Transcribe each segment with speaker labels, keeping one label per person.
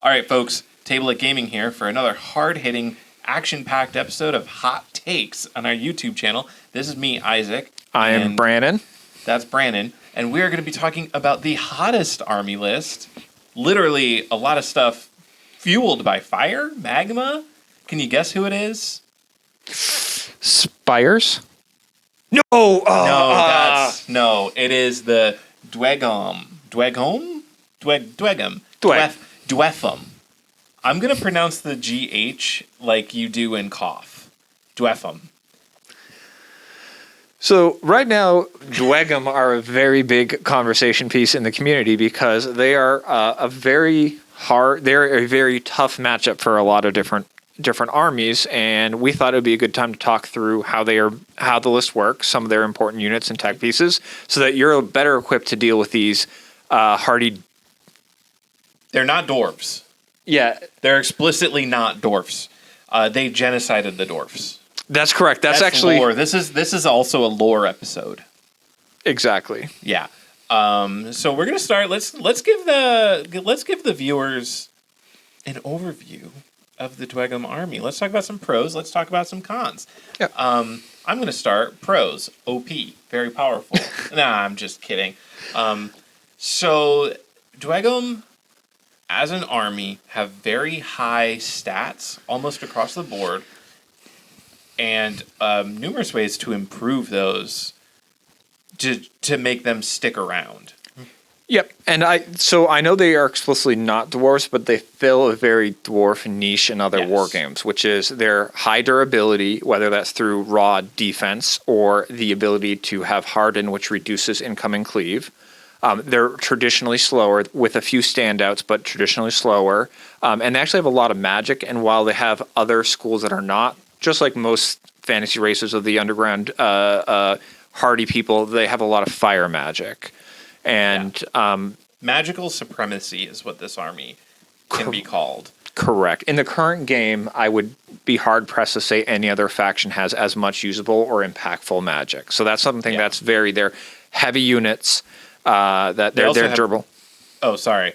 Speaker 1: All right, folks, Table at Gaming here for another hard-hitting, action-packed episode of Hot Takes on our YouTube channel. This is me, Isaac.
Speaker 2: I am Brandon.
Speaker 1: That's Brandon. And we are going to be talking about the hottest army list. Literally a lot of stuff fueled by fire, magma. Can you guess who it is?
Speaker 2: Spires? No!
Speaker 1: No, it is the Dweghom. Dweghom? Dweghom. Dweghom. I'm going to pronounce the GH like you do in cough. Dweghom.
Speaker 2: So right now, Dweghom are a very big conversation piece in the community because they are they're a very tough matchup for a lot of different armies, and we thought it would be a good time to talk through how the list works, some of their important units and tech pieces, so that you're better equipped to deal with these hardy.
Speaker 1: They're not dwarves.
Speaker 2: Yeah,
Speaker 1: they're explicitly not dwarfs. They genocided the dwarfs.
Speaker 2: That's correct. That's actually
Speaker 1: lore. This is also a lore episode.
Speaker 2: Exactly.
Speaker 1: Yeah. So we're gonna start. Let's give the viewers an overview of the Dweghom army. Let's talk about some pros. Let's talk about some cons.
Speaker 2: Yeah.
Speaker 1: I'm gonna start pros. OP, very powerful. Nah, I'm just kidding. So Dweghom, as an army, have very high stats almost across the board, and numerous ways to improve those to make them stick around.
Speaker 2: Yep, and I know they are explicitly not dwarves, but they fill a very dwarf niche in other war games, which is their high durability, whether that's through raw defense or the ability to have harden, which reduces incoming cleave. They're traditionally slower, with a few standouts, but traditionally slower. And they actually have a lot of magic, and while they have other schools that are not, just like most fantasy races of the underground hardy people, they have a lot of fire magic. And
Speaker 1: magical supremacy is what this army can be called.
Speaker 2: Correct. In the current game, I would be hard-pressed to say any other faction has as much usable or impactful magic. So that's something that's they're heavy units, that they're durable.
Speaker 1: Oh, sorry.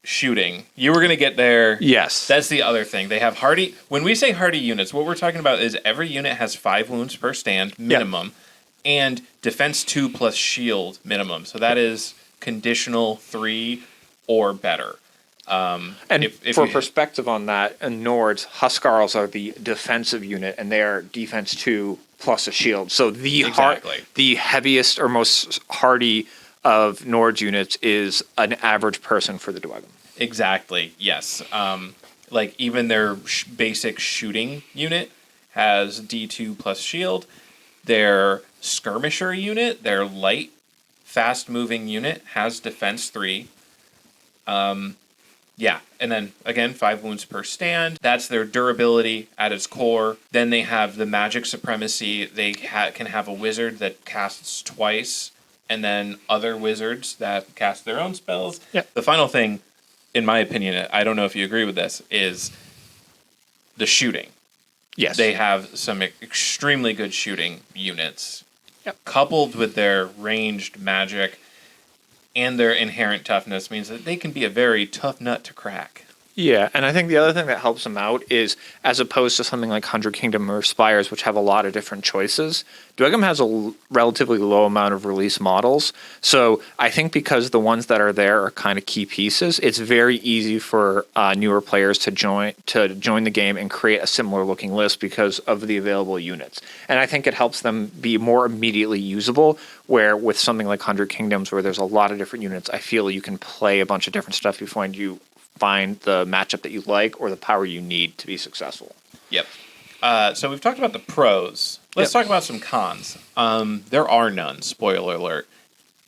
Speaker 1: Shooting. You were going to get there.
Speaker 2: Yes.
Speaker 1: That's the other thing. They have hardy. When we say hardy units, what we're talking about is every unit has 5 wounds per stand minimum, and defense 2 plus shield minimum. So that is conditional 3 or better.
Speaker 2: And for perspective on that, in Nords, Huskarls are the defensive unit, and they are defense 2 plus a shield. So the heaviest or most hardy of Nords units is an average person for the Dweghom.
Speaker 1: Exactly, yes. Like even their basic shooting unit has D2 plus shield. Their skirmisher unit, their light, fast-moving unit, has defense 3. And then, again, 5 wounds per stand. That's their durability at its core. Then they have the magic supremacy. They can have a wizard that casts twice, and then other wizards that cast their own spells.
Speaker 2: Yep.
Speaker 1: The final thing, in my opinion, I don't know if you agree with this, is the shooting.
Speaker 2: Yes.
Speaker 1: They have some extremely good shooting units, coupled with their ranged magic and their inherent toughness means that they can be a very tough nut to crack.
Speaker 2: Yeah, and I think the other thing that helps them out is, as opposed to something like Hundred Kingdom or Spires, which have a lot of different choices, Dweghom has a relatively low amount of release models. So I think because the ones that are there are kind of key pieces, it's very easy for newer players to join the game and create a similar looking list because of the available units. And I think it helps them be more immediately usable, where with something like Hundred Kingdoms, where there's a lot of different units, I feel you can play a bunch of different stuff before you find the matchup that you like or the power you need to be successful.
Speaker 1: Yep. So we've talked about the pros. Let's talk about some cons. There are none. Spoiler alert.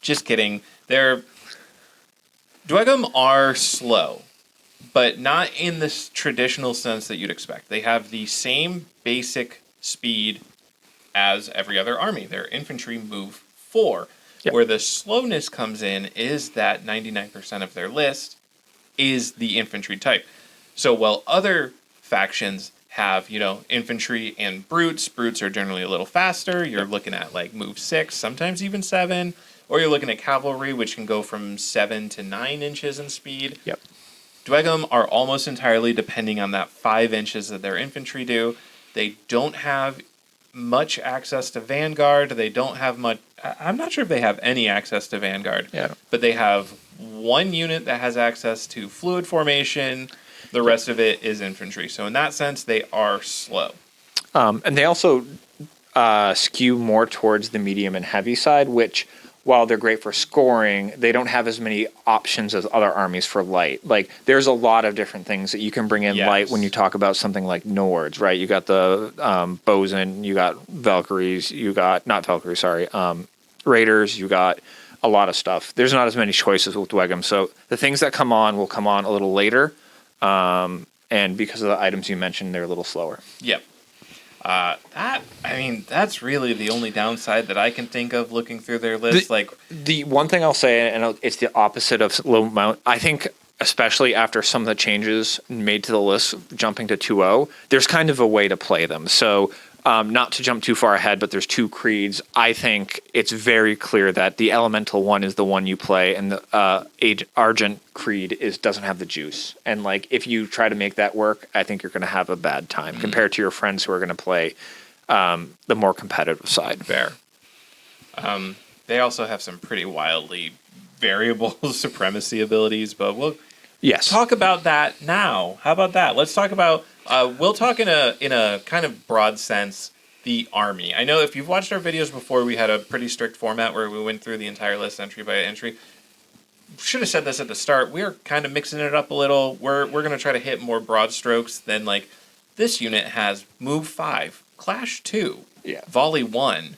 Speaker 1: Just kidding. Dweghom are slow, but not in this traditional sense that you'd expect. They have the same basic speed as every other army. Their infantry move 4. Yep. Where the slowness comes in is that 99% of their list is the infantry type. So while other factions have, infantry and brutes are generally a little faster. You're looking at like move 6, sometimes even 7, or you're looking at cavalry, which can go from 7 to 9 inches in speed.
Speaker 2: Yep.
Speaker 1: Dweghom are almost entirely depending on that 5 inches that their infantry do. They don't have much access to Vanguard. They don't have much. I'm not sure if they have any access to Vanguard.
Speaker 2: Yeah.
Speaker 1: But they have one unit that has access to fluid formation. The rest of it is infantry. So in that sense, they are slow.
Speaker 2: And they also skew more towards the medium and heavy side, which, while they're great for scoring, they don't have as many options as other armies for light. Like, there's a lot of different things that you can bring in light when you talk about something like Nords, right? You got the Bosun, you got Valkyries, you got, not Valkyries, sorry, Raiders, you got a lot of stuff. There's not as many choices with Dweghom. So the things that come on will come on a little later. And because of the items you mentioned, they're a little slower.
Speaker 1: Yep. That's really the only downside that I can think of looking through their list.
Speaker 2: The one thing I'll say, and it's the opposite of low mount, I think, especially after some of the changes made to the list, jumping to 2.0, there's kind of a way to play them. So, not to jump too far ahead, but there's 2 creeds. I think it's very clear that the elemental one is the one you play, and the Argent creed doesn't have the juice. And like, if you try to make that work, I think you're going to have a bad time compared to your friends who are going to play the more competitive side.
Speaker 1: Fair. They also have some pretty wildly variable supremacy abilities, but we'll talk about that now. How about that? Let's talk about. We'll talk in a kind of broad sense the army. I know if you've watched our videos before, we had a pretty strict format where we went through the entire list entry by entry. Should have said this at the start. We're kind of mixing it up a little. We're going to try to hit more broad strokes than like this unit has move 5, clash 2, volley 1,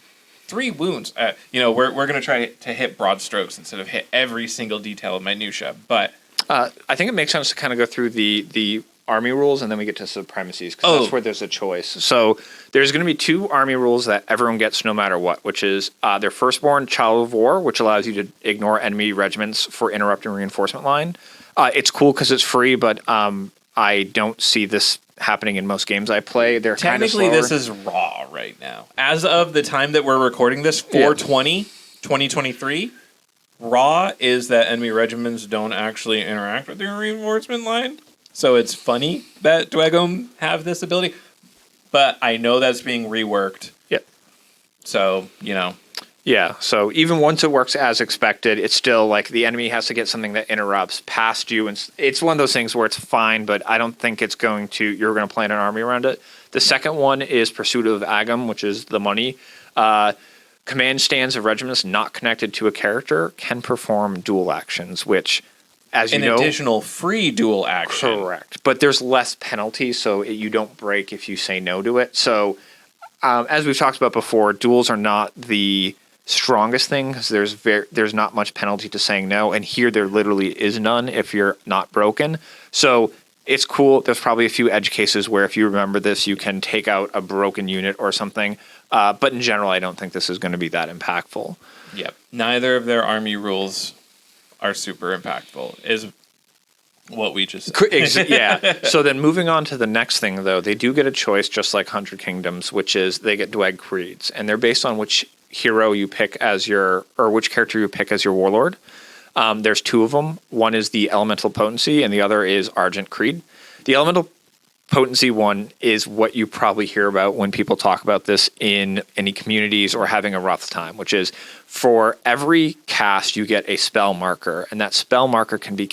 Speaker 1: 3 wounds. We're going to try to hit broad strokes instead of hit every single detail of minutia. But
Speaker 2: I think it makes sense to kind of go through the army rules, and then we get to supremacies, because that's where there's a choice. So there's going to be 2 army rules that everyone gets no matter what, which is their firstborn Child of War, which allows you to ignore enemy regiments for interrupting reinforcement line. It's cool because it's free, but I don't see this happening in most games I play. They're
Speaker 1: technically
Speaker 2: kind of
Speaker 1: this is raw right now. As of the time that we're recording this, 4/20/2023, raw is that enemy regiments don't actually interact with your reinforcement line. So it's funny that Dweghom have this ability, but I know that's being reworked.
Speaker 2: Yep.
Speaker 1: So,
Speaker 2: Yeah, so even once it works as expected, it's still like the enemy has to get something that interrupts past you. And it's one of those things where it's fine, but I don't think you're going to plan an army around it. The second one is Pursuit of Agam, which is the money. Command stands of regiments not connected to a character can perform dual actions, which... An
Speaker 1: additional free dual action.
Speaker 2: Correct. But there's less penalty, so you don't break if you say no to it. So, as we've talked about before, duels are not the strongest thing, because there's not much penalty to saying no, and here there literally is none if you're not broken. So it's cool. There's probably a few edge cases where if you remember this, you can take out a broken unit or something. But in general, I don't think this is going to be that impactful.
Speaker 1: Yep. Neither of their army rules are super impactful, is what we just said.
Speaker 2: Yeah. So then moving on to the next thing, though, they do get a choice, just like 100 Kingdoms, which is they get Dweg creeds, and they're based on which hero you pick which character you pick as your warlord. There's 2 of them. One is the Elemental Potency, and the other is Argent Creed. The Elemental Potency one is what you probably hear about when people talk about this in any communities or having a rough time, which is for every cast you get a spell marker, and that spell marker can be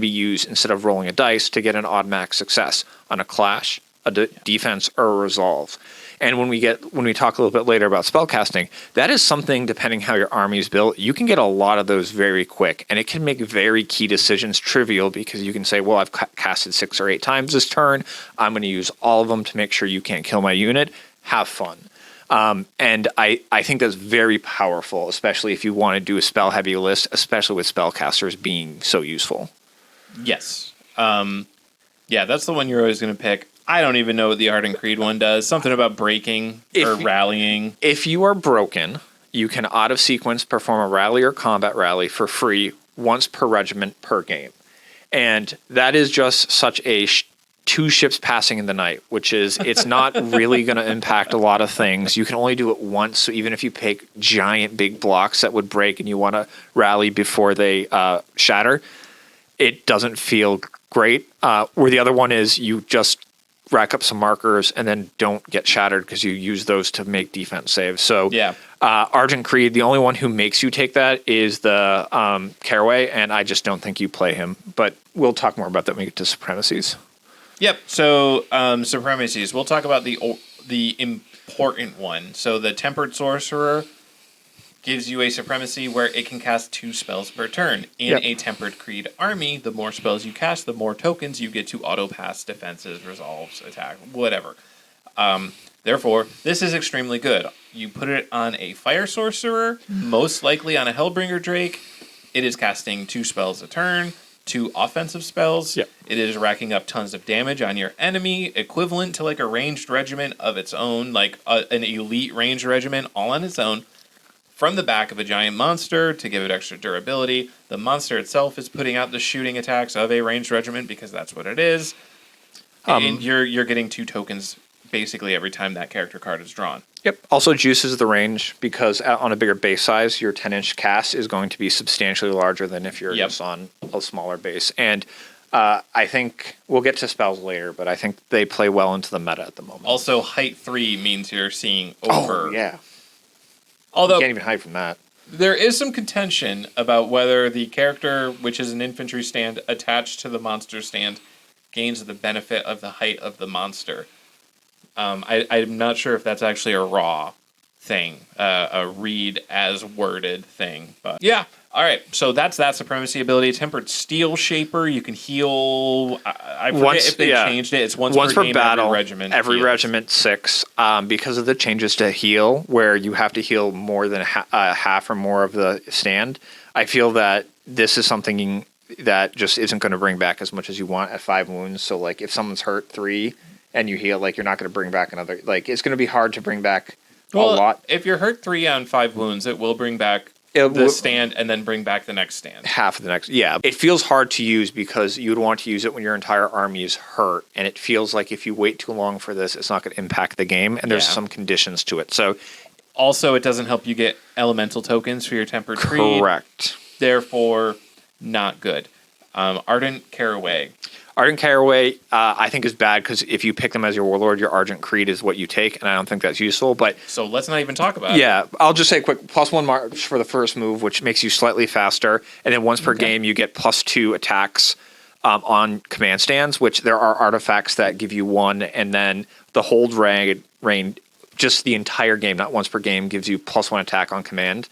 Speaker 2: used instead of rolling a dice to get an automatic success on a clash, a defense, or a resolve. And when we talk a little bit later about spellcasting, that is something, depending how your army is built, you can get a lot of those very quick, and it can make very key decisions trivial, because you can say, well, I've casted 6 or 8 times this turn. I'm going to use all of them to make sure you can't kill my unit. Have fun. And I think that's very powerful, especially if you want to do a spell-heavy list, especially with spellcasters being so useful.
Speaker 1: Yes. That's the one you're always going to pick. I don't even know what the Argent Creed one does. Something about breaking or rallying.
Speaker 2: If you are broken, you can out of sequence perform a rally or combat rally for free once per regiment per game. And that is just such a 2 ships passing in the night, which is, it's not really going to impact a lot of things. You can only do it once. So even if you pick giant big blocks that would break and you want to rally before they shatter, it doesn't feel great. Where the other one is you just rack up some markers and then don't get shattered because you use those to make defense saves. So
Speaker 1: Yeah.
Speaker 2: Argent Creed, the only one who makes you take that is the Caraway, and I just don't think you play him. But we'll talk more about that when we get to Supremacies.
Speaker 1: Yep. So supremacies. We'll talk about the important one. So the Tempered Sorcerer gives you a supremacy where it can cast 2 spells per turn. In a Tempered Creed army, the more spells you cast, the more tokens you get to auto-pass defenses, resolves, attack, whatever. Therefore, this is extremely good. You put it on a Fire Sorcerer, most likely on a Hellbringer Drake. It is casting 2 spells a turn, 2 offensive spells.
Speaker 2: Yep.
Speaker 1: It is racking up tons of damage on your enemy, equivalent to like a ranged regiment of its own, like an elite ranged regiment all on its own. From the back of a giant monster to give it extra durability. The monster itself is putting out the shooting attacks of a ranged regiment because that's what it is. And you're getting 2 tokens basically every time that character card is drawn.
Speaker 2: Yep. Also juices the range because on a bigger base size, your 10-inch cast is going to be substantially larger than if you're just on a smaller base. And I think we'll get to spells later, but I think they play well into the meta at the moment.
Speaker 1: Also, height 3 means you're seeing over.
Speaker 2: Oh, yeah.
Speaker 1: Although
Speaker 2: you can't even hide from that.
Speaker 1: There is some contention about whether the character, which is an infantry stand attached to the monster stand, gains the benefit of the height of the monster. I'm not sure if that's actually a raw thing, a read as worded thing. But yeah, all right. So that's that supremacy ability. Tempered Steel Shaper. You can heal. I forget if they changed it. It's once per game,
Speaker 2: battle.
Speaker 1: Every regiment.
Speaker 2: Every regiment 6. Because of the changes to heal, where you have to heal more than half or more of the stand. I feel that this is something that just isn't going to bring back as much as you want at 5 wounds. So like if someone's hurt 3 and you heal, like you're not going to bring back another. Like it's going to be hard to bring back a lot.
Speaker 1: If you're hurt 3 on 5 wounds, it will bring back the stand and then bring back the next stand.
Speaker 2: Half of the next. Yeah. It feels hard to use because you'd want to use it when your entire army is hurt. And it feels like if you wait too long for this, it's not going to impact the game. And there's some conditions to it. So
Speaker 1: also, it doesn't help you get elemental tokens for your Tempered Creed.
Speaker 2: Correct.
Speaker 1: Therefore, not good. Ardent Caraway.
Speaker 2: Ardent Caraway, I think is bad because if you pick them as your warlord, your Argent Creed is what you take, and I don't think that's useful. But
Speaker 1: so let's not even talk about it.
Speaker 2: Yeah, I'll just say quick: +1 march for the first move, which makes you slightly faster, and then once per game you get +2 attacks on command stands. Which there are artifacts that give you 1, and then the hold rain, just the entire game, not once per game, gives you +1 attack on command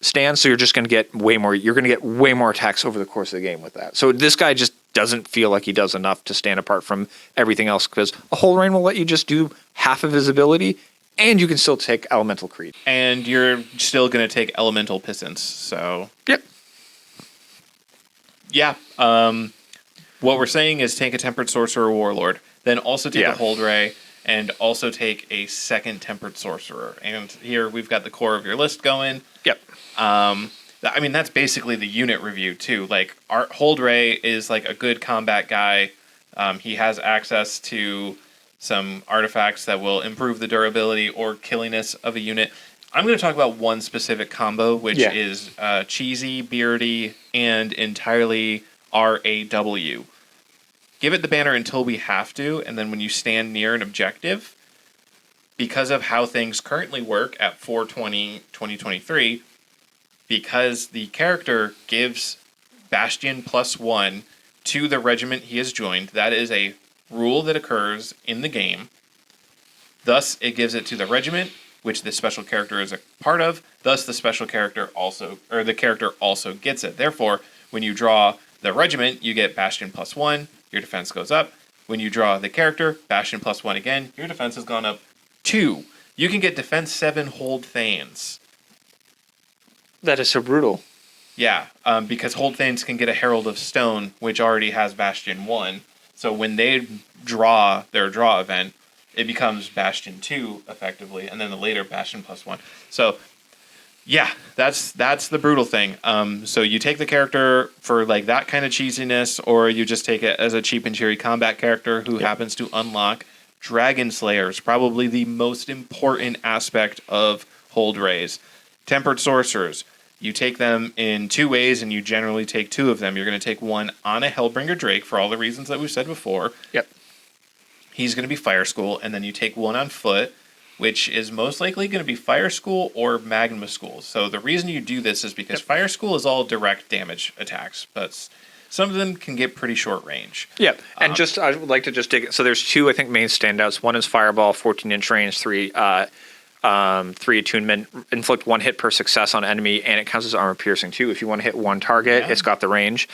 Speaker 2: stands. So you're just going to get way more. You're going to get way more attacks over the course of the game with that. So this guy just doesn't feel like he does enough to stand apart from everything else because a whole rain will let you just do half of his ability and you can still take Elemental Creed.
Speaker 1: And you're still going to take Elemental Pissance, so...
Speaker 2: Yep.
Speaker 1: Yeah. What we're saying is take a Tempered Sorcerer Warlord, then also take a Hold Ray, and also take a second Tempered Sorcerer. And here we've got the core of your list going.
Speaker 2: Yep.
Speaker 1: I mean, that's basically the unit review, too. Like, Hold Ray is, like, a good combat guy. He has access to some artifacts that will improve the durability or killiness of a unit. I'm going to talk about one specific combo, which is Cheesy, Beardy, and entirely RAW. Give it the banner until we have to, and then when you stand near an objective, because of how things currently work at 4/20/2023, because the character gives Bastion +1 to the regiment he has joined. That is a rule that occurs in the game. Thus, it gives it to the regiment, which the special character is a part of. Thus, the special character also, or the character also gets it. Therefore, when you draw the regiment, you get Bastion +1, your defense goes up. When you draw the character, Bastion +1 again, your defense has gone up 2. You can get defense 7 Hold Thanes.
Speaker 2: That is so brutal.
Speaker 1: Yeah, because Hold Thanes can get a Herald of Stone, which already has Bastion 1. So when they draw their draw event, it becomes Bastion 2, effectively, and then the later Bastion +1. So, yeah, that's the brutal thing. So you take the character for like that kind of cheesiness, or you just take it as a cheap and cheery combat character who happens to unlock Dragon Slayers, probably the most important aspect of Hold Rays. Tempered Sorcerers. You take them in two ways, and you generally take two of them. You're going to take one on a Hellbringer Drake for all the reasons that we've said before.
Speaker 2: Yep.
Speaker 1: He's going to be Fire School, and then you take one on foot, which is most likely going to be Fire School or Magma School. So the reason you do this is because Fire School is all direct damage attacks, but some of them can get pretty short range.
Speaker 2: Yep. And I would like to just dig. So there's two, I think, main standouts. One is Fireball, 14-inch range, 3 attunement, inflict 1 hit per success on enemy, and it counts as armor piercing too. If you want to hit one target, it's got the range.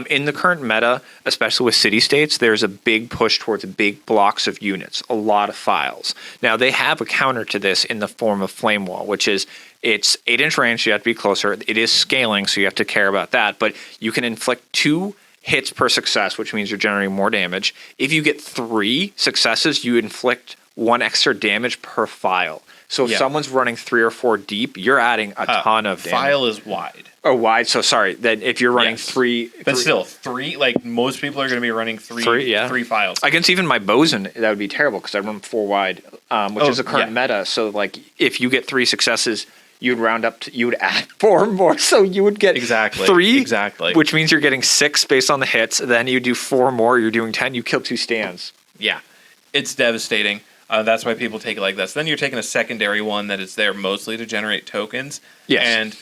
Speaker 2: In the current meta, especially with city states, there's a big push towards big blocks of units, a lot of files. Now they have a counter to this in the form of Flame Wall, which is it's 8-inch range, so you have to be closer. It is scaling, so you have to care about that, but you can inflict 2 hits per success, which means you're generating more damage. If you get 3 successes, you inflict 1 extra damage per file. So if someone's running 3 or 4 deep, you're adding a ton of damage.
Speaker 1: File is wide.
Speaker 2: Oh, wide. So sorry. Then if you're running 3,
Speaker 1: but still 3. Like most people are going to be running 3 files.
Speaker 2: Against even my bosun, that would be terrible because I run 4 wide, which is the current meta. So like if you get 3 successes, you'd round up to, you would add 4 more, so you would get 3, which means you're getting 6 based on the hits. Then you do 4 more, you're doing 10. You kill 2 stands.
Speaker 1: Yeah, it's devastating. That's why people take it like this. Then you're taking a secondary one that is there mostly to generate tokens.
Speaker 2: Yes.
Speaker 1: And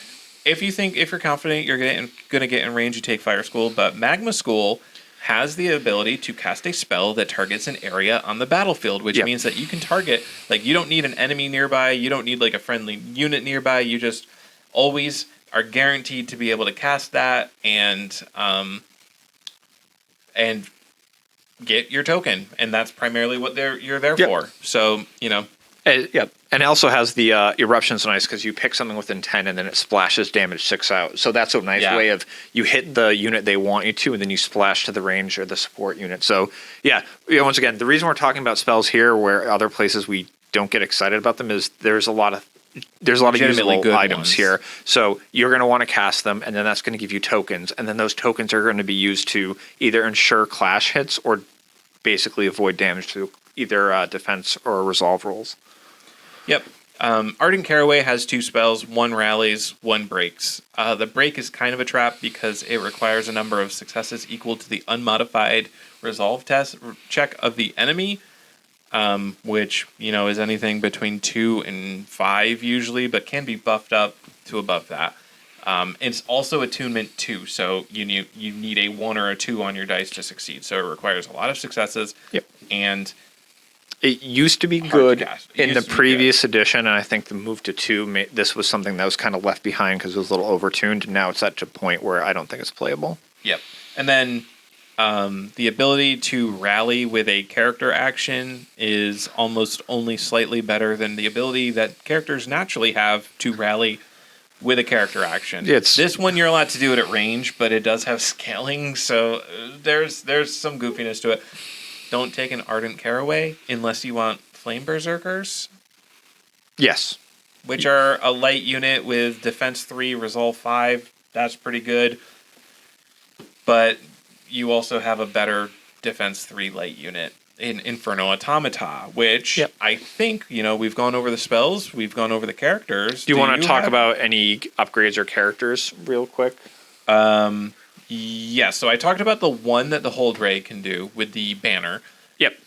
Speaker 1: if you're confident you're going to get in range, you take Fire School. But Magma School has the ability to cast a spell that targets an area on the battlefield, which means that you can target, like, you don't need an enemy nearby, you don't need like a friendly unit nearby, you just always are guaranteed to be able to cast that and get your token, and that's primarily what you're there for. So,
Speaker 2: And it also has the eruption's nice because you pick something within 10 and then it splashes damage 6 out. So that's a nice way of you hit the unit they want you to, and then you splash to the range or the support unit. So once again, the reason we're talking about spells here where other places we don't get excited about them is there's a lot of usable good items here. So you're going to want to cast them, and then that's going to give you tokens, and then those tokens are going to be used to either ensure clash hits or basically avoid damage to either defense or resolve rolls.
Speaker 1: Yep. Ardent Caraway has 2 spells, 1 rallies, 1 breaks. The break is kind of a trap because it requires a number of successes equal to the unmodified resolve test check of the enemy, which, is anything between 2 and 5 usually, but can be buffed up to above that. It's also attunement 2, so you need a 1 or a 2 on your dice to succeed. So it requires a lot of successes.
Speaker 2: Yep.
Speaker 1: And
Speaker 2: it used to be good in the previous edition, and I think the move to 2, this was something that was kind of left behind because it was a little overtuned. Now it's at a point where I don't think it's playable.
Speaker 1: Yep. And then the ability to rally with a character action is almost only slightly better than the ability that characters naturally have to rally with a character action. This one you're allowed to do it at range, but it does have scaling, so there's some goofiness to it. Don't take an Ardent Caraway unless you want Flame Berserkers.
Speaker 2: Yes.
Speaker 1: Which are a light unit with Defense 3, Resolve 5. That's pretty good. But you also have a better Defense 3 light unit in Inferno Automata, which I think, we've gone over the spells, we've gone over the characters.
Speaker 2: Do you want to talk about any upgrades or characters real quick?
Speaker 1: Yes, so I talked about the one that the Hold Ray can do with the banner.
Speaker 2: Yep.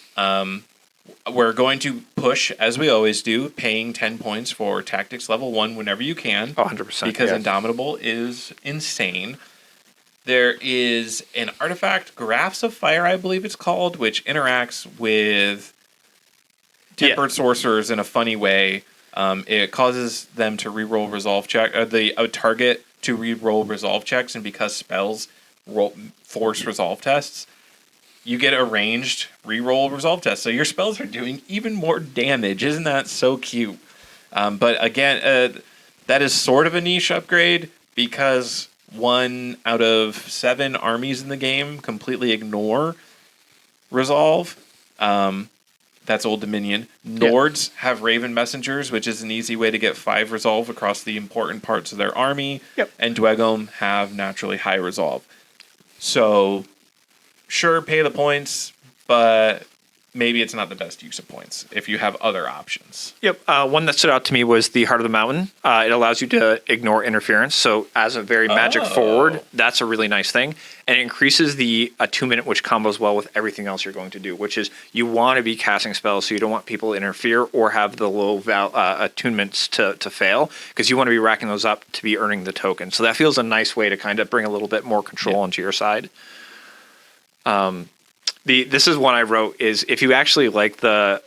Speaker 1: We're going to push, as we always do, paying 10 points for Tactics Level 1 whenever you can.
Speaker 2: 100%.
Speaker 1: Because Indomitable is insane. There is an artifact, Graphs of Fire, I believe it's called, which interacts with Tempered Sorcerers in a funny way. It causes them to reroll resolve check, a target to re-roll resolve checks, and because spells force resolve tests, you get a ranged re-roll resolve test. So your spells are doing even more damage. Isn't that so cute? But again, that is sort of a niche upgrade because 1 out of 7 armies in the game completely ignore resolve. That's Old Dominion. Nords have Raven Messengers, which is an easy way to get 5 resolve across the important parts of their army.
Speaker 2: Yep.
Speaker 1: And Dweghom have naturally high resolve. So, sure, pay the points, but maybe it's not the best use of points if you have other options.
Speaker 2: Yep. One that stood out to me was the Heart of the Mountain. It allows you to ignore interference. So as a very magic forward, that's a really nice thing. And it increases the attunement, which combos well with everything else you're going to do, which is you want to be casting spells, so you don't want people to interfere or have the low attunements to fail, because you want to be racking those up to be earning the token. So that feels a nice way to kind of bring a little bit more control into your side. This is one I wrote, is if you actually like the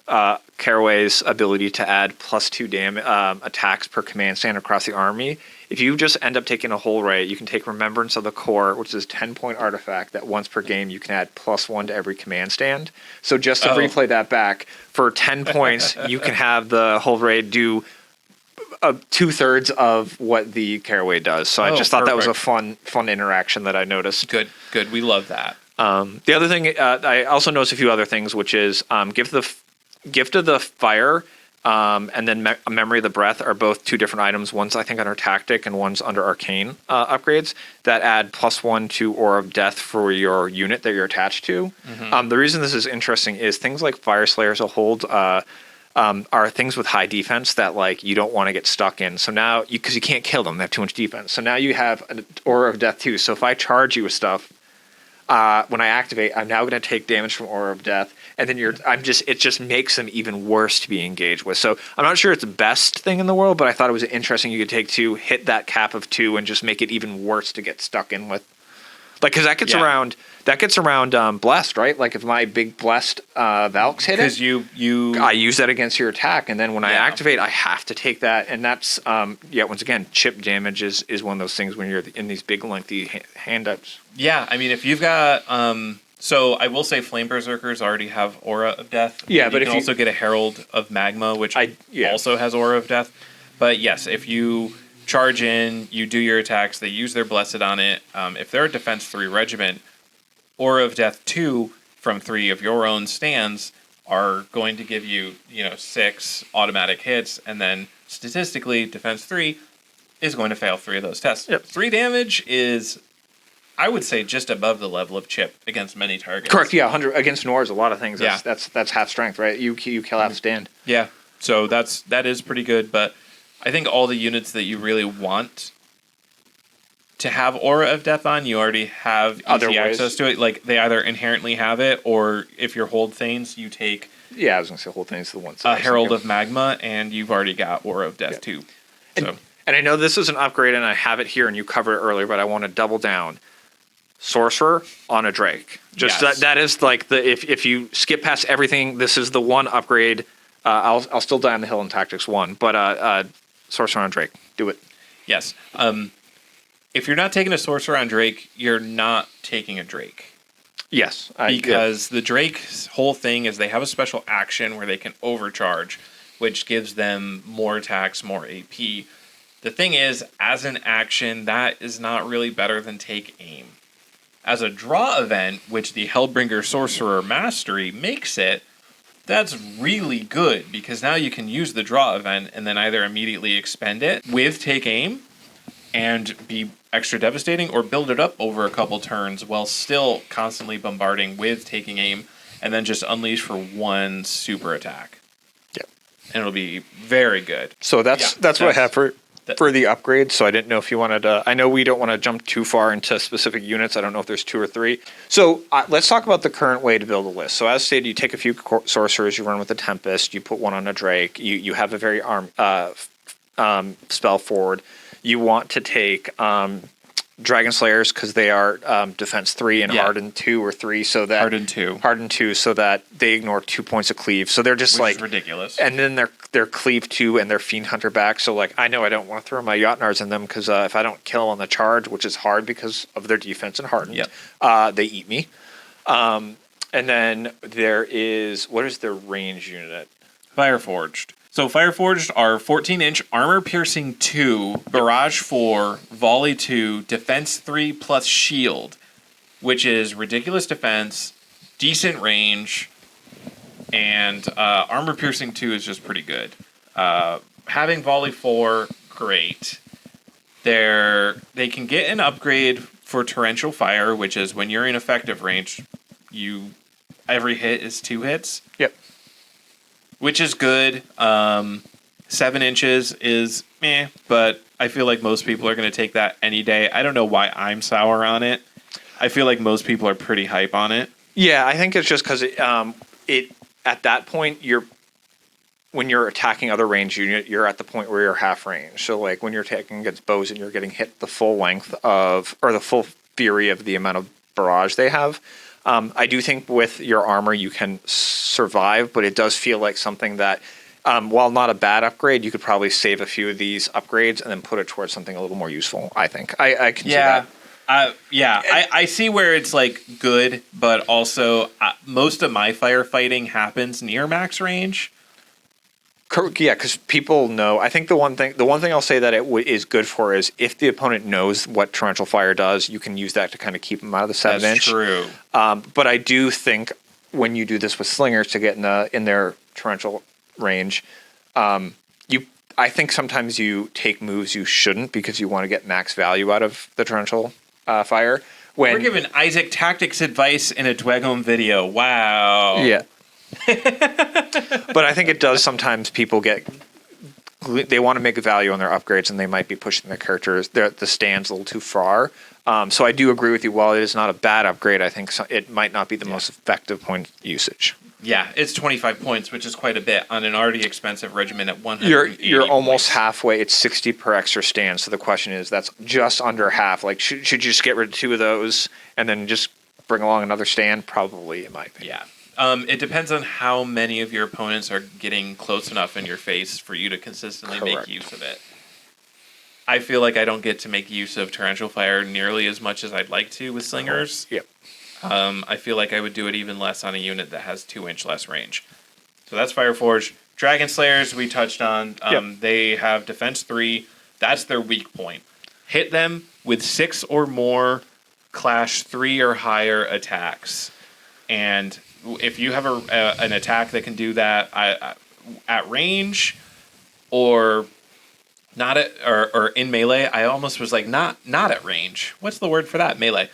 Speaker 2: Caraway's ability to add +2 attacks per command stand across the army, if you just end up taking a whole ray, you can take Remembrance of the Core, which is a 10-point artifact that once per game you can add +1 to every command stand. So just to replay that back, for 10 points, you can have the whole ray do 2/3 of what the Caraway does. So I just thought that was a fun interaction that I noticed.
Speaker 1: Good. We love that.
Speaker 2: The other thing, I also noticed a few other things, which is Gift of the Fire and then Memory of the Breath are both 2 different items. One's, I think, under Tactic and one's under Arcane upgrades that add +1 to Aura of Death for your unit that you're attached to. Mm-hmm. The reason this is interesting is things like Fire Slayers will hold are things with high defense that like you don't want to get stuck in. So now, because you can't kill them, they have too much defense. So now you have an Aura of Death too. So if I charge you with stuff, when I activate, I'm now going to take damage from Aura of Death, and then it just makes them even worse to be engaged with. So I'm not sure it's the best thing in the world, but I thought it was interesting. You could take 2, hit that cap of 2, and just make it even worse to get stuck in with. Like, because that gets around Blessed, right? Like if my big Blessed Valks hit it,
Speaker 1: because
Speaker 2: I use that against your attack, and then when I activate, I have to take that, and that's once again, chip damage is one of those things when you're in these big lengthy handouts.
Speaker 1: Yeah, I mean if you've got so I will say Flame Berserkers already have Aura of Death.
Speaker 2: Yeah,
Speaker 1: but you can also get a Herald of Magma, which also has Aura of Death. But yes, if you charge in, you do your attacks, they use their Blessed on it. If they're a Defense 3 regiment, Aura of Death 2 from 3 of your own stands are going to give you, 6 automatic hits, and then statistically, Defense 3 is going to fail 3 of those tests.
Speaker 2: Yep.
Speaker 1: 3 damage is, I would say, just above the level of chip against many targets.
Speaker 2: Correct, yeah, 100 against Noirs, a lot of things.
Speaker 1: Yeah.
Speaker 2: That's half strength, right? You kill half stand.
Speaker 1: Yeah, so that is pretty good, but I think all the units that you really want to have Aura of Death on, you already have easy access to it. Like, they either inherently have it, or if you're Hold Thanes, you take...
Speaker 2: Yeah, I was going to say Hold Thanes, the one.
Speaker 1: Herald of Magma, and you've already got Aura of Death, too. So.
Speaker 2: And I know this is an upgrade, and I have it here, and you covered it earlier, but I want to double down. Sorcerer on a Drake. That is like if you skip past everything, this is the one upgrade. I'll still die on the hill in Tactics 1, but Sorcerer on Drake. Do it.
Speaker 1: Yes. If you're not taking a Sorcerer on Drake, you're not taking a Drake.
Speaker 2: Yes.
Speaker 1: Because the Drake's whole thing is they have a special action where they can overcharge, which gives them more attacks, more AP. The thing is, as an action, that is not really better than Take Aim. As a draw event, which the Hellbringer Sorcerer Mastery makes it, that's really good, because now you can use the draw event and then either immediately expend it with Take Aim and be extra devastating, or build it up over a couple turns while still constantly bombarding with Taking Aim, and then just unleash for 1 super attack.
Speaker 2: Yep.
Speaker 1: And it'll be very good.
Speaker 2: So that's what I have for the upgrade. So I didn't know if you wanted to... I know we don't want to jump too far into specific units. I don't know if there's 2 or 3. So let's talk about the current way to build a list. So as stated, you take a few sorcerers, you run with a Tempest, you put one on a Drake, you have a very spell forward. You want to take Dragon Slayers because they are defense 3 and hardened 2 or 3, so that hardened 2, so that they ignore 2 points of cleave. So they're just
Speaker 1: which is ridiculous.
Speaker 2: And then they're cleave 2 and they're Fiend Hunter back. So like I know I don't want to throw my Jotnars in them because if I don't kill on the charge, which is hard because of their defense and hardened, they eat me. And then there is, what is their range unit?
Speaker 1: Fireforged. So Fireforged are 14-inch, armor-piercing 2, barrage 4, volley 2, defense 3 plus shield, which is ridiculous defense, decent range, and armor-piercing 2 is just pretty good. Having volley 4, great. They can get an upgrade for torrential fire, which is when you're in effective range, you every hit is 2 hits,
Speaker 2: Yep.
Speaker 1: which is good. 7 inches is meh, but I feel like most people are going to take that any day. I don't know why I'm sour on it. I feel like most people are pretty hype on it.
Speaker 2: Yeah, I think it's just because it at that point when you're attacking other range unit, you're at the point where you're half range. So like when you're attacking against bows and you're getting hit the full length of or the full fury of the amount of barrage they have. I do think with your armor you can survive, but it does feel like something that, while not a bad upgrade, you could probably save a few of these upgrades and then put it towards something a little more useful. I think I can see that.
Speaker 1: I see where it's like good, but also most of my firefighting happens near max range.
Speaker 2: Yeah, because people know. I think the one thing I'll say that it is good for is if the opponent knows what torrential fire does, you can use that to kind of keep them out of the 7 inch.
Speaker 1: That's true.
Speaker 2: But I do think when you do this with slingers to get in their torrential range, I think sometimes you take moves you shouldn't because you want to get max value out of the torrential fire.
Speaker 1: We're giving Isaac tactics advice in a Dweghom video. Wow.
Speaker 2: Yeah. But I think it does sometimes people they want to make value on their upgrades and they might be pushing their characters, the stands a little too far. So I do agree with you. While it is not a bad upgrade, I think it might not be the most effective point usage.
Speaker 1: Yeah, it's 25 points, which is quite a bit on an already expensive regiment at 100.
Speaker 2: You're almost halfway. It's 60 per extra stand. So the question is, that's just under half. Like, should you just get rid of 2 of those and then just bring along another stand? Probably, in my opinion.
Speaker 1: Yeah. It depends on how many of your opponents are getting close enough in your face for you to consistently make use of it. I feel like I don't get to make use of torrential fire nearly as much as I'd like to with slingers.
Speaker 2: Yep.
Speaker 1: I feel like I would do it even less on a unit that has 2 inch less range. So that's Fireforge. Dragon Slayers we touched on. They have defense 3. That's their weak point. Hit them with 6 or more clash 3 or higher attacks. And if you have an attack that can do that at range or not at or in melee, I almost was like not at range. What's the word for that? Melee.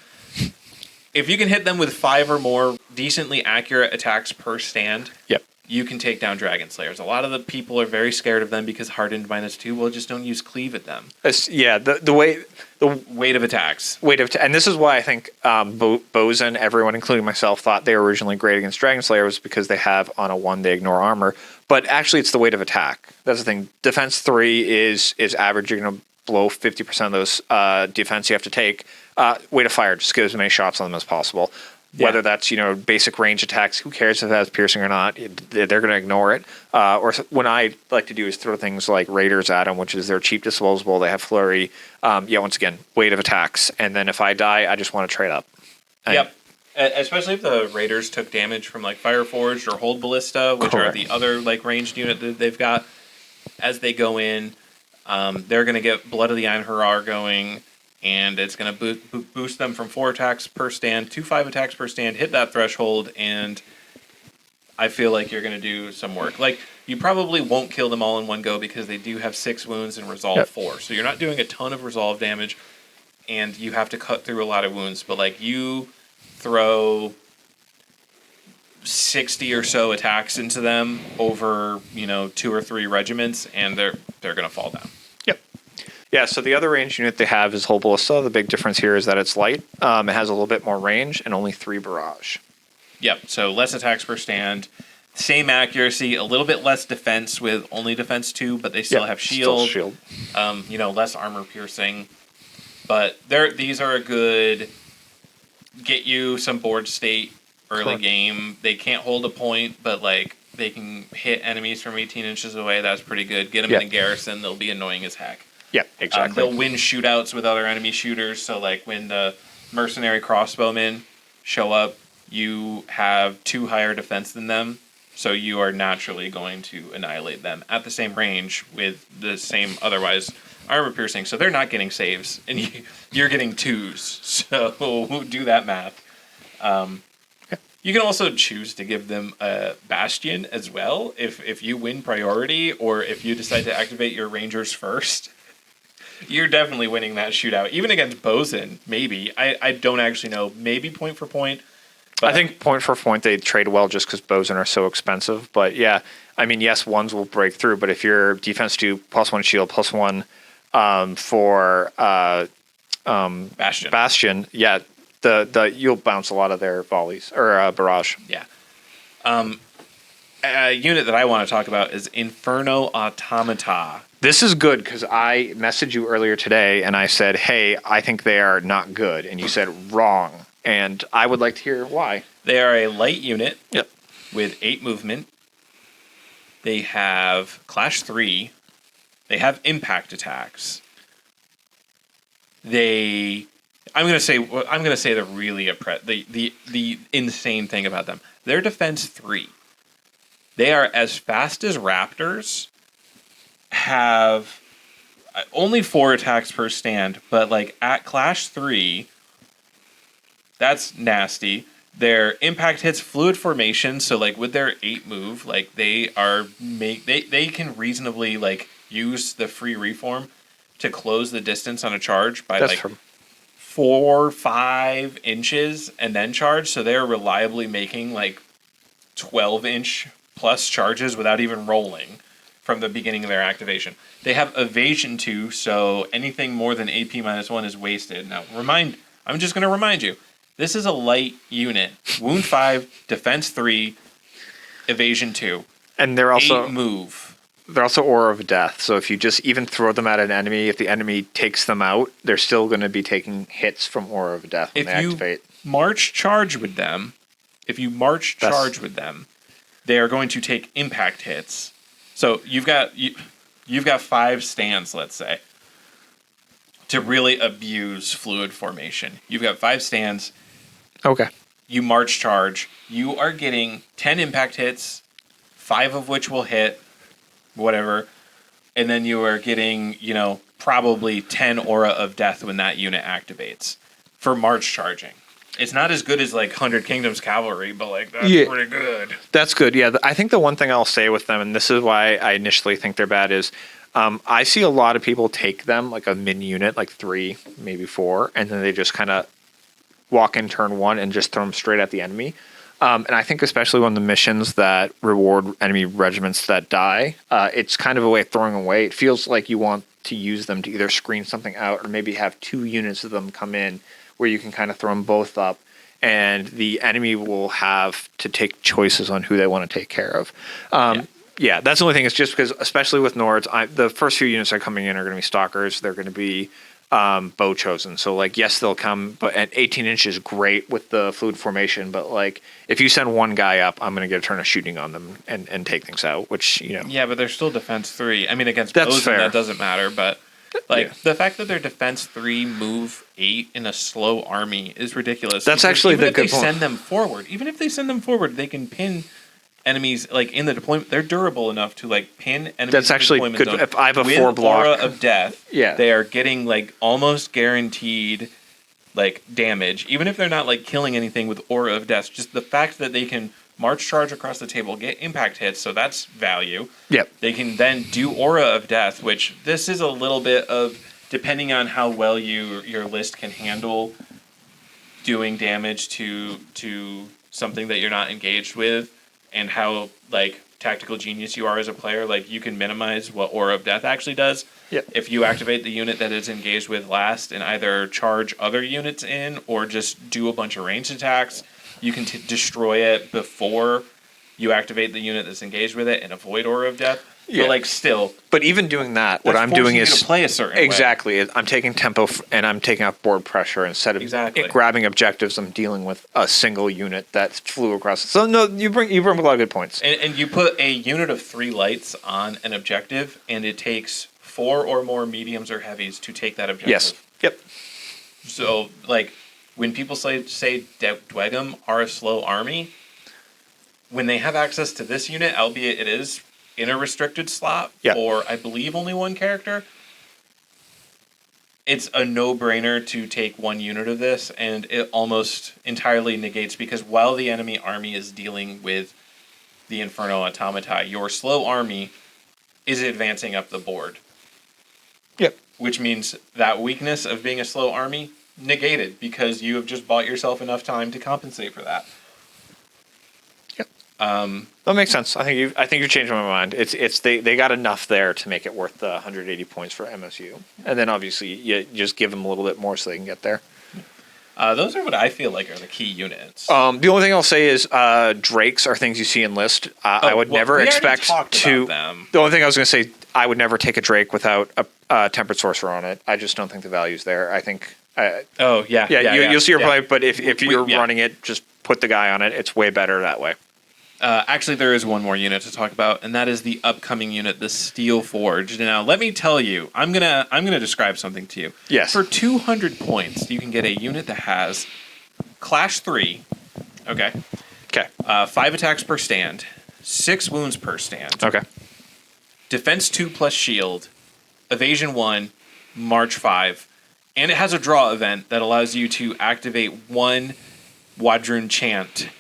Speaker 1: If you can hit them with 5 or more decently accurate attacks per stand, you can take down Dragon Slayers. A lot of the people are very scared of them because hardened -2. Well, just don't use cleave at them.
Speaker 2: The
Speaker 1: weight of attacks.
Speaker 2: And this is why I think Bozen, everyone, including myself, thought they were originally great against Dragon Slayers because they have on a 1 they ignore armor. But actually, it's the weight of attack. That's the thing. Defense 3 is average. You're going to blow 50% of those defense you have to take. Weight of fire, just get as many shots on them as possible. Whether that's basic range attacks, who cares if it has piercing or not? They're going to ignore it. Or when I like to do is throw things like Raiders at them, which is their cheap disposable. They have flurry. Once again, weight of attacks, and then if I die, I just want to trade up.
Speaker 1: Especially if the Raiders took damage from like Fireforged or Hold Ballista, which are the other like ranged unit that they've got. As they go in, they're going to get Blood of the Einherjar going. And it's going to boost them from 4 attacks per stand to 5 attacks per stand, hit that threshold, and I feel like you're going to do some work. Like, you probably won't kill them all in one go because they do have 6 wounds and resolve 4. So you're not doing a ton of resolve damage, and you have to cut through a lot of wounds. But, like, you throw 60 or so attacks into them over, 2 or 3 regiments, and they're going to fall down.
Speaker 2: Yeah, so the other range unit they have is Hold Ballista. The big difference here is that it's light. It has a little bit more range and only 3 barrage.
Speaker 1: Yep, so less attacks per stand. Same accuracy, a little bit less defense with only defense 2, but they still have shield.
Speaker 2: Still shield.
Speaker 1: Less armor piercing. But these are a good get you some board state early game. They can't hold a point, but like they can hit enemies from 18 inches away. That's pretty good. Get them in the garrison, they'll be annoying as heck.
Speaker 2: Yeah, exactly.
Speaker 1: They'll win shootouts with other enemy shooters. So, like, when the mercenary crossbowmen show up, you have 2 higher defense than them. So you are naturally going to annihilate them at the same range with the same otherwise armor piercing. So they're not getting saves, and you're getting 2s. So do that math. You can also choose to give them a bastion as well if you win priority or if you decide to activate your rangers first. You're definitely winning that shootout. Even against Bozen, maybe. I don't actually know. Maybe point for point.
Speaker 2: I think point for point they trade well just because bows are so expensive. But yeah, I mean, yes, ones will break through, but if you're defense 2 +1 shield +1 for Bastion, yeah, the you'll bounce a lot of their volleys or barrage.
Speaker 1: Yeah. A unit that I want to talk about is Inferno Automata.
Speaker 2: This is good because I messaged you earlier today and I said, hey, I think they are not good. And you said wrong. And I would like to hear why.
Speaker 1: They are a light unit
Speaker 2: Yep.
Speaker 1: with 8 movement. They have Clash 3. They have impact attacks. I'm gonna say the really the insane thing about them. They're defense 3. They are as fast as Raptors. Have only 4 attacks per stand, but like at Clash 3, that's nasty. Their impact hits fluid formation, so like with their 8 move, like they can reasonably like use the free reform to close the distance on a charge by 4-5 inches and then charge. So they're reliably making like 12-inch plus charges without even rolling from the beginning of their activation. They have evasion 2, so anything more than AP -1 is wasted. Now I'm just gonna remind you, this is a light unit. Wound 5, defense 3, evasion 2.
Speaker 2: And they're also
Speaker 1: 8 move.
Speaker 2: They're also Aura of Death, so if you just even throw them at an enemy, if the enemy takes them out, they're still going to be taking hits from Aura of Death when they activate.
Speaker 1: March charge with them, they are going to take impact hits. So you've got 5 stands, let's say, to really abuse fluid formation. You've got 5 stands.
Speaker 2: Okay.
Speaker 1: You march charge. You are getting 10 impact hits, 5 of which will hit, whatever, and then you are getting, probably 10 Aura of Death when that unit activates for march charging. It's not as good as like 100 Kingdoms Cavalry, but like that's pretty good.
Speaker 2: That's good. Yeah, I think the one thing I'll say with them, and this is why I initially think they're bad, is I see a lot of people take them like a min unit, like 3, maybe 4, and then they just kind of walk in turn 1 and just throw them straight at the enemy. And I think especially on the missions that reward enemy regiments that die, it's kind of a way of throwing away. It feels like you want to use them to either screen something out or maybe have 2 units of them come in where you can kind of throw them both up, and the enemy will have to take choices on who they want to take care of. Yeah, that's the only thing. It's just because, especially with Nords, the first few units that are coming in are going to be Stalkers. They're going to be bow chosen. So, like, yes, they'll come, but at 18 inches, great with the fluid formation. But, like, if you send one guy up, I'm going to get a turn of shooting on them and take things out, which,
Speaker 1: Yeah, but they're still defense 3. I mean, against
Speaker 2: that's
Speaker 1: bows,
Speaker 2: fair.
Speaker 1: That doesn't matter, but... the fact that they're defense 3, move 8 in a slow army is ridiculous.
Speaker 2: That's actually the good point.
Speaker 1: Even if they send them forward, they can pin enemies like in the deployment. They're durable enough to like pin enemies.
Speaker 2: That's actually
Speaker 1: in the
Speaker 2: good.
Speaker 1: zone.
Speaker 2: If I have a
Speaker 1: With
Speaker 2: 4 block,
Speaker 1: Aura of Death,
Speaker 2: yeah,
Speaker 1: they are getting like almost guaranteed like damage, even if they're not like killing anything with Aura of Death. Just the fact that they can march charge across the table, get impact hits, so that's value.
Speaker 2: Yep.
Speaker 1: They can then do Aura of Death, which this is a little bit of, depending on how well your list can handle doing damage to something that you're not engaged with, and how like tactical genius you are as a player, like you can minimize what Aura of Death actually does.
Speaker 2: Yep.
Speaker 1: If you activate the unit that it's engaged with last and either charge other units in or just do a bunch of ranged attacks, you can destroy it before you activate the unit that's engaged with it and avoid Aura of Death.
Speaker 2: Yeah.
Speaker 1: But like still,
Speaker 2: but even doing that, what I'm doing is
Speaker 1: to play a certain
Speaker 2: exactly.
Speaker 1: way.
Speaker 2: I'm taking tempo and I'm taking off board pressure instead of grabbing objectives. I'm dealing with a single unit that flew across. So no, you bring a lot of good points.
Speaker 1: And you put a unit of 3 lights on an objective, and it takes 4 or more mediums or heavies to take that objective.
Speaker 2: Yes. Yep.
Speaker 1: So like when people say Dweghom are a slow army, when they have access to this unit, albeit it is in a restricted slot for, I believe, only 1 character, it's a no-brainer to take 1 unit of this, and it almost entirely negates, because while the enemy army is dealing with the Inferno Automata, your slow army is advancing up the board.
Speaker 2: Yep.
Speaker 1: Which means that weakness of being a slow army negated, because you have just bought yourself enough time to compensate for that.
Speaker 2: That makes sense. I think you changed my mind. They got enough there to make it worth the 180 points for MSU, and then obviously you just give them a little bit more so they can get there.
Speaker 1: Those are what I feel like are the key units.
Speaker 2: The only thing I'll say is Drakes are things you see in list. I would never expect to.
Speaker 1: Them.
Speaker 2: The only thing I was going to say, I would never take a Drake without a Tempered Sorcerer on it. I just don't think the value's there. I think. You'll see your play, but if you're running it, just put the guy on it. It's way better that way.
Speaker 1: Actually, there is one more unit to talk about, and that is the upcoming unit, the Steel Forged. Now, let me tell you, I'm gonna describe something to you.
Speaker 2: Yes.
Speaker 1: For 200 points, you can get a unit that has Clash 3. Okay.
Speaker 2: Okay.
Speaker 1: 5 attacks per stand, 6 wounds per stand.
Speaker 2: Okay.
Speaker 1: Defense 2 plus shield, evasion 1, march 5, and it has a draw event that allows you to activate 1 Wadrun chant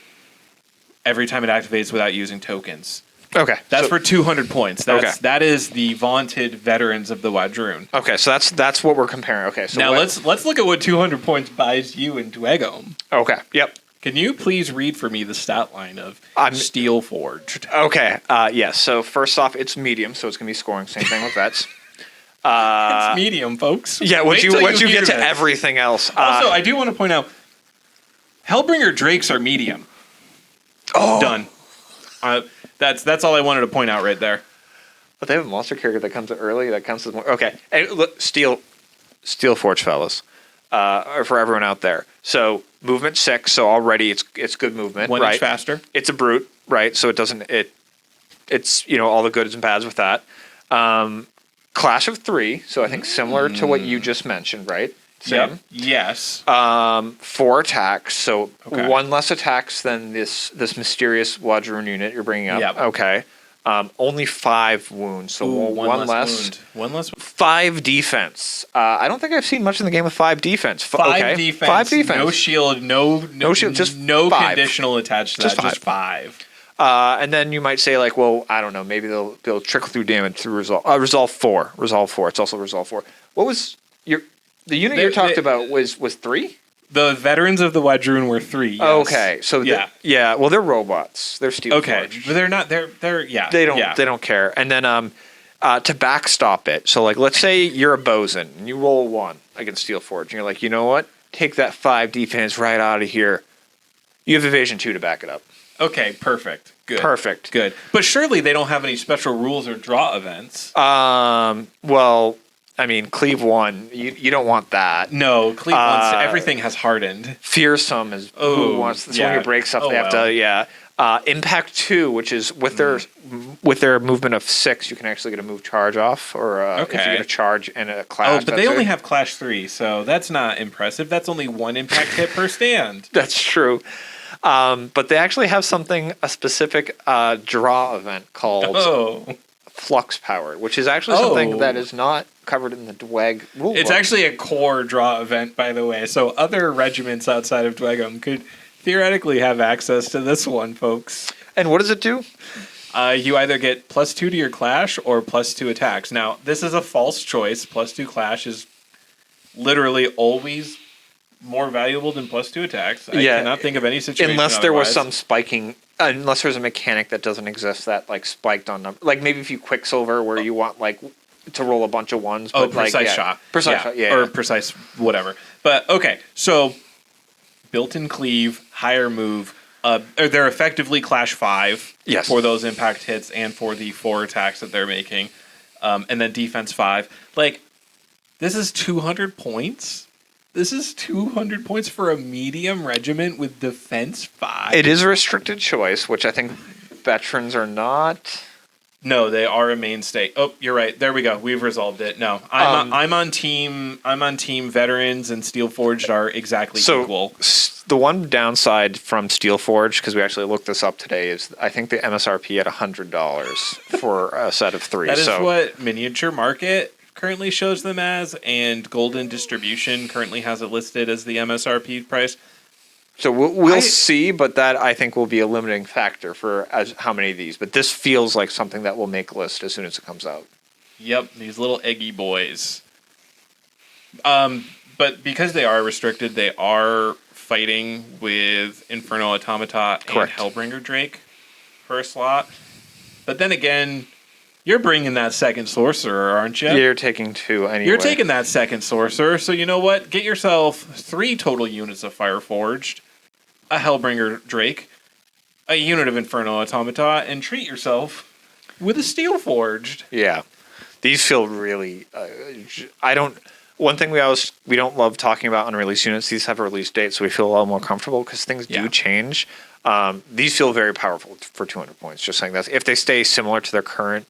Speaker 1: every time it activates without using tokens.
Speaker 2: Okay.
Speaker 1: That's for 200 points. That is the vaunted veterans of the Wadrun.
Speaker 2: Okay, so that's what we're comparing. Okay, so
Speaker 1: now let's look at what 200 points buys you in Dweghom.
Speaker 2: Okay. Yep.
Speaker 1: Can you please read for me the stat line of Steel Forged?
Speaker 2: Okay. Yes. So first off, it's medium, so it's gonna be scoring. Same thing with vets.
Speaker 1: It's medium, folks.
Speaker 2: Yeah. Once you get to everything else.
Speaker 1: Also, I do want to point out, Hellbringer Drakes are medium.
Speaker 2: Oh.
Speaker 1: Done. That's all I wanted to point out right there.
Speaker 2: But they have a monster character that comes early. That counts as more. Okay. And look, Steel Forge, fellas, for everyone out there. So movement 6. So already it's good movement.
Speaker 1: 1
Speaker 2: right?
Speaker 1: inch faster.
Speaker 2: It's a brute, right? So it doesn't it's all the goods and bads with that. Clash of 3. So I think similar to what you just mentioned, right? Same.
Speaker 1: Yep. Yes.
Speaker 2: 4 attacks, so
Speaker 1: Okay.
Speaker 2: 1 less attacks than this mysterious Wadrun unit you're bringing up.
Speaker 1: Yep.
Speaker 2: Okay. Only 5 wounds, so one less.
Speaker 1: wound. 1 less.
Speaker 2: 5 defense. I don't think I've seen much in the game with 5 defense.
Speaker 1: 5 defense.
Speaker 2: 5 defense.
Speaker 1: No shield. No
Speaker 2: shield. Just
Speaker 1: no
Speaker 2: 5.
Speaker 1: conditional attached to
Speaker 2: Just
Speaker 1: that.
Speaker 2: 5.
Speaker 1: Just 5.
Speaker 2: And then you might say like, well, I don't know, maybe they'll trickle through damage through resolve. Resolve 4. Resolve 4. It's also resolve 4. What was the unit you talked about was 3?
Speaker 1: The veterans of the Wadrun were 3. Yes.
Speaker 2: Okay, so well, they're robots. They're steel.
Speaker 1: Okay, but they're not. They're
Speaker 2: They don't care. And then to backstop it, so like let's say you're a bosun and you roll 1 against Steel Forge, and you're like, you know what? Take that 5 defense right out of here. You have evasion 2 to back it up.
Speaker 1: Okay, perfect. Good.
Speaker 2: Perfect.
Speaker 1: Good. But surely they don't have any special rules or draw events.
Speaker 2: Well, I mean, cleave 1, you don't want that.
Speaker 1: No, cleave wants everything has hardened.
Speaker 2: Fearsome is who wants this one who breaks up. They have to impact 2, which is with their movement of 6, you can actually get a move charge off, or if you get a charge and a clash.
Speaker 1: Oh, but they only have Clash 3, so that's not impressive. That's only 1 impact hit per stand.
Speaker 2: That's true. But they actually have a specific draw event called Flux Power, which is actually something that is not covered in the Dweg rulebook.
Speaker 1: It's actually a core draw event, by the way. So other regiments outside of Dweghom could theoretically have access to this one, folks.
Speaker 2: And what does it do?
Speaker 1: You either get +2 to your clash or +2 attacks. Now, this is a false choice. +2 clash is literally always more valuable than +2 attacks. I cannot think of any situation
Speaker 2: unless there was
Speaker 1: otherwise.
Speaker 2: some spiking. Unless there's a mechanic that doesn't exist that like spiked on number. Like maybe if you Quicksilver where you want like to roll a bunch of 1s. But
Speaker 1: precise shot.
Speaker 2: Precise shot,
Speaker 1: Or precise whatever. But, okay, so built-in cleave, higher move. They're effectively Clash 5 for those impact hits and for the 4 attacks that they're making. And then defense 5. Like, this is 200 points? This is 200 points for a medium regiment with defense 5?
Speaker 2: It is a restricted choice, which I think veterans are not...
Speaker 1: No, they are a mainstay. Oh, you're right. There we go. We've resolved it. No, I'm on team veterans, and Steel Forged are exactly equal.
Speaker 2: The one downside from Steel Forged, because we actually looked this up today, is I think the MSRP at $100 for a set of 3.
Speaker 1: That is what Miniature Market currently shows them as, and Golden Distribution currently has it listed as the MSRP price.
Speaker 2: So we'll see, but that I think will be a limiting factor for how many of these. But this feels like something that will make list as soon as it comes out.
Speaker 1: Yep, these little eggy boys. But because they are restricted, they are fighting with Inferno Automata and Hellbringer Drake. per slot. But then again, you're bringing that second sorcerer, aren't you?
Speaker 2: You're taking 2 anyway.
Speaker 1: You're taking that second sorcerer, so you know what? Get yourself 3 total units of Fireforged, a Hellbringer Drake, a unit of Inferno Automata, and treat yourself with a Steel Forged.
Speaker 2: Yeah. These feel really... One thing we don't love talking about unreleased units, these have a release date, so we feel a lot more comfortable because things do change. These feel very powerful for 200 points, just saying that. If they stay similar to their current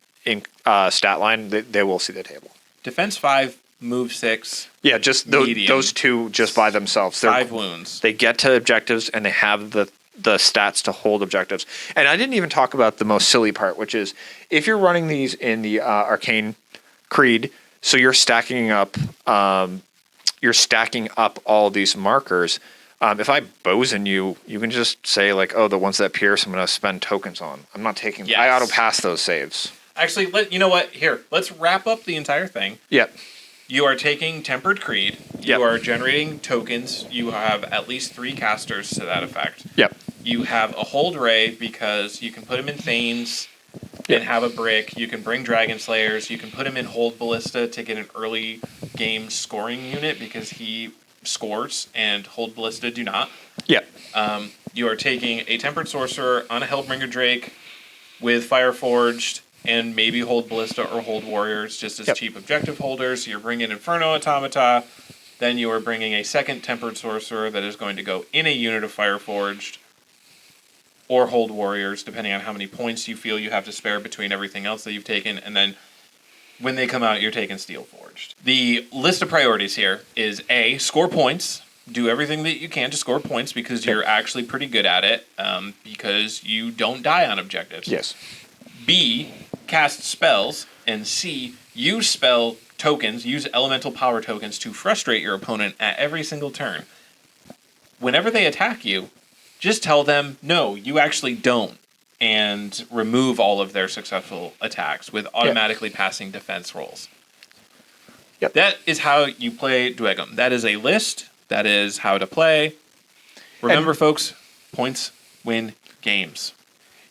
Speaker 2: stat line, they will see the table.
Speaker 1: Defense 5, move 6.
Speaker 2: Yeah, just those 2 just by themselves.
Speaker 1: 5 wounds.
Speaker 2: They get to objectives, and they have the stats to hold objectives. And I didn't even talk about the most silly part, which is if you're running these in the Arcane Creed, so you're stacking up all these markers. If I boson you, you can just say like, oh, the ones that pierce, I'm going to spend tokens on. I'm not taking.
Speaker 1: Yes.
Speaker 2: I auto pass those saves.
Speaker 1: Actually, you know what? Here, let's wrap up the entire thing.
Speaker 2: Yep.
Speaker 1: You are taking Tempered Creed. You
Speaker 2: Yep.
Speaker 1: are generating tokens. You have at least 3 casters to that effect.
Speaker 2: Yep.
Speaker 1: You have a Hold Ray because you can put him in Thanes and have a brick. You can bring Dragon Slayers. You can put him in Hold Ballista to get an early game scoring unit because he scores and Hold Ballista do not.
Speaker 2: Yep.
Speaker 1: You are taking a Tempered Sorcerer on a Hellbringer Drake with Fireforged and maybe Hold Ballista or Hold Warriors just as cheap objective holders. You're bringing Inferno Automata. Then you are bringing a second Tempered Sorcerer that is going to go in a unit of Fireforged or Hold Warriors, depending on how many points you feel you have to spare between everything else that you've taken. And then when they come out, you're taking Steel Forged. The list of priorities here is A, score points. Do everything that you can to score points because you're actually pretty good at it because you don't die on objectives.
Speaker 2: Yes.
Speaker 1: B, cast spells. And C, use spell tokens, use elemental power tokens to frustrate your opponent at every single turn. Whenever they attack you, just tell them, no, you actually don't, and remove all of their successful attacks with automatically passing defense rolls.
Speaker 2: Yep.
Speaker 1: That is how you play Dweghom. That is a list. That is how to play. Remember, folks, points win games.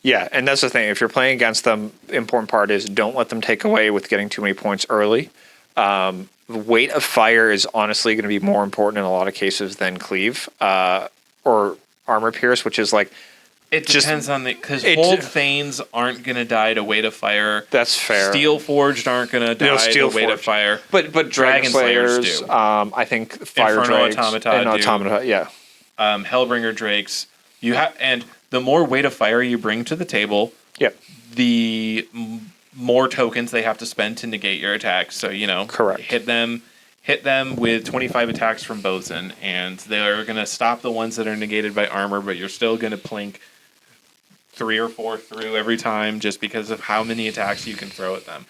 Speaker 2: Yeah, and that's the thing. If you're playing against them, the important part is don't let them take away with getting too many points early. The weight of fire is honestly going to be more important in a lot of cases than cleave or armor pierce, which is like
Speaker 1: it depends on because Hold Thanes aren't going to die to weight of fire.
Speaker 2: That's fair.
Speaker 1: Steel Forged aren't going to die to weight of fire.
Speaker 2: But Dragon Slayers do. I think Fire
Speaker 1: Inferno
Speaker 2: Drakes
Speaker 1: Automata
Speaker 2: and Automata, yeah.
Speaker 1: Hellbringer Drakes. You have, and the more weight of fire you bring to the table, the more tokens they have to spend to negate your attacks. So
Speaker 2: correct.
Speaker 1: Hit them with 25 attacks from Bosun, and they're going to stop the ones that are negated by armor, but you're still going to plink 3 or 4 through every time just because of how many attacks you can throw at them.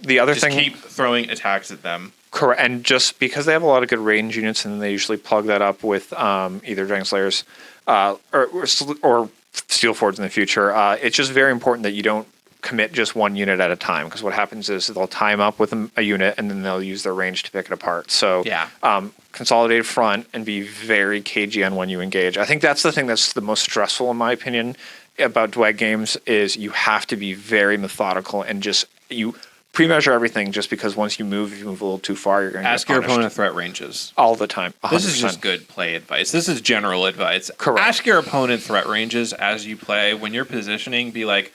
Speaker 2: The other
Speaker 1: just
Speaker 2: thing,
Speaker 1: keep throwing attacks at them.
Speaker 2: Correct, and just because they have a lot of good range units, and they usually plug that up with either Dragon Slayers or Steel Forged in the future. It's just very important that you don't commit just one unit at a time, because what happens is they'll time up with a unit and then they'll use their range to pick it apart. So consolidate front and be very cagey on when you engage. I think that's the thing that's the most stressful in my opinion about Dweg games is you have to be very methodical and just you pre-measure everything, just because once you move, if you move a little too far, you're going to
Speaker 1: ask your opponent threat ranges
Speaker 2: all the time. 100%.
Speaker 1: This is just good play advice. This is general advice.
Speaker 2: Correct.
Speaker 1: Ask your opponent threat ranges as you play. When you're positioning, be like,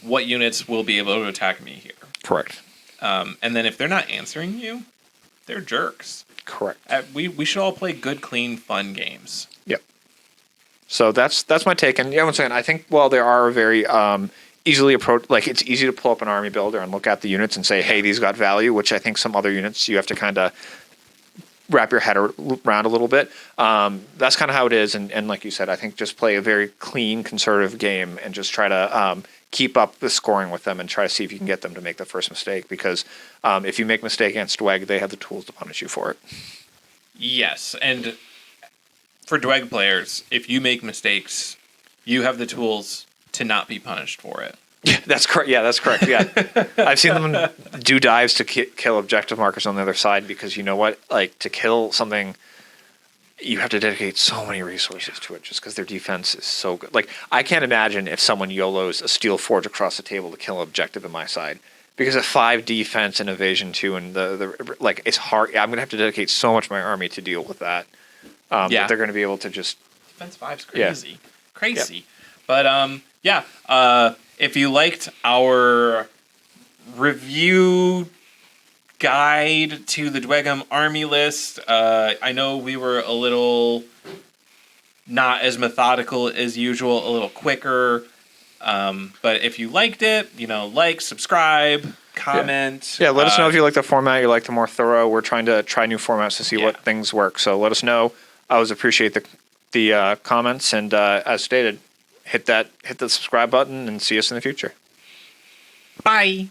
Speaker 1: what units will be able to attack me here?
Speaker 2: Correct.
Speaker 1: And then if they're not answering you, they're jerks.
Speaker 2: Correct.
Speaker 1: We should all play good, clean, fun games.
Speaker 2: Yep. So that's my take. And once again, I think there are very easily approach. Like it's easy to pull up an army builder and look at the units and say, hey, these got value. Which I think some other units you have to kind of wrap your head around a little bit. That's kind of how it is. And like you said, I think just play a very clean, conservative game and just try to keep up the scoring with them and try to see if you can get them to make the first mistake. Because if you make a mistake against Dweg, they have the tools to punish you for it.
Speaker 1: Yes, and for Dweg players, if you make mistakes, you have the tools to not be punished for it.
Speaker 2: Yeah, that's correct. Yeah, that's correct. Yeah, I've seen them do dives to kill objective markers on the other side because you know what? Like to kill something you have to dedicate so many resources to it just because their defense is so good. Like, I can't imagine if someone YOLOs a Steel Forge across the table to kill an objective in my side. Because of 5 defense and evasion 2 and the like, it's hard. I'm going to have to dedicate so much of my army to deal with that. That they're going to be able to just...
Speaker 1: Defense 5's
Speaker 2: Yeah.
Speaker 1: crazy. Crazy. But, if you liked our review guide to the Dweghom army list, I know we were a little not as methodical as usual, a little quicker. But if you liked it, like, subscribe, comment.
Speaker 2: Yeah, let us know if you like the format, you like the more thorough. We're trying to try new formats to see what things work. So let us know. I always appreciate the comments. And as stated, hit the subscribe button and see us in the future.
Speaker 1: Bye.